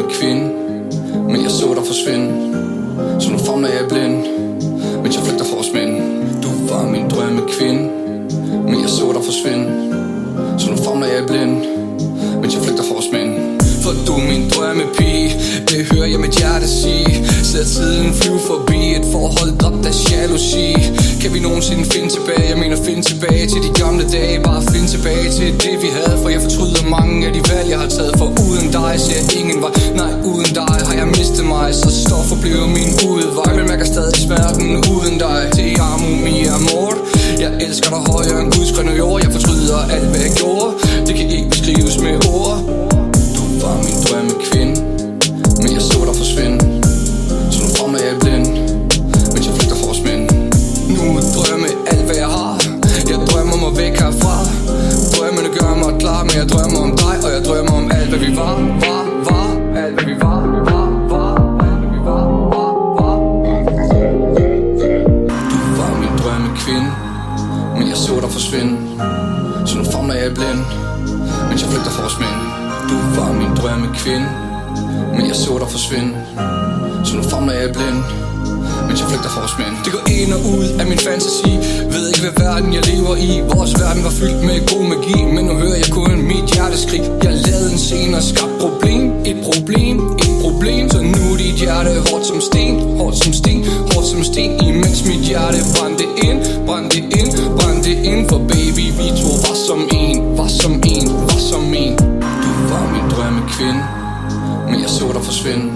drømmekvinde, men jeg så dig forsvinde. Så nu famler jeg blind, mens jeg flygter fra os mænd. Du var min drømmekvinde, men jeg så dig forsvinde. Så nu famler jeg blind, mens jeg flygter fra os mænd. For du er min drømmepige, det hører jeg mit hjerte sige. Sæt tiden flyve forbi, et forhold dræbt af jalousi. Kan vi nogensinde finde tilbage, jeg mener finde tilbage til de gamle dage. Bare finde tilbage til det vi havde, for jeg fortryder mange af de valg jeg har taget. For uden dig ser jeg ingen vej, nej uden dig har jeg mistet mig. Så stoffer bliver min udvej, men mærker stadig smerten uden dig. Te amo mi amor, jeg elsker dig højere end Guds grønne jord. Jeg fortryder alt hvad jeg gjorde, det kan ikke beskrives med ord. Du var min drømmekvinde, men jeg så dig forsvinde. Så nu famler jeg blind, mens jeg flygter fra os mænd. Nu drømme alt hvad jeg har, jeg drømmer mig væk herfra. Drømmene gør mig klar, men jeg drømmer om dig. Og jeg drømmer om alt hvad vi var. Alt hvad vi var, alt hvad vi var. Du var min drømmekvinde, men jeg så dig forsvinde. Så nu famler jeg blind, mens jeg flygter fra os mænd. Du var min drømmekvinde, men jeg så dig forsvinde. Så nu famler jeg blind, mens jeg flygter fra os mænd. Det går ind og ud af min fantasi, ved ikke hvad verden jeg lever i. Vores verden var fyldt med god magi, men nu hører jeg kun mit hjerteskrig. Jeg lavede en scene og skabte problem, et problem. Så nu er dit hjerte hårdt som sten, hårdt som sten. Imens mit hjerte brændte ind. For baby, vi to var som en. Du var min drømmekvinde, men jeg så dig forsvinde.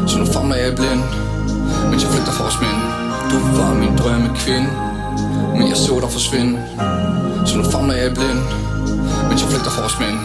Så nu famler jeg blind, mens jeg flygter fra os mænd. Du var min drømmekvinde, men jeg så dig forsvinde. Så nu famler jeg blind, mens jeg flygter fra os mænd.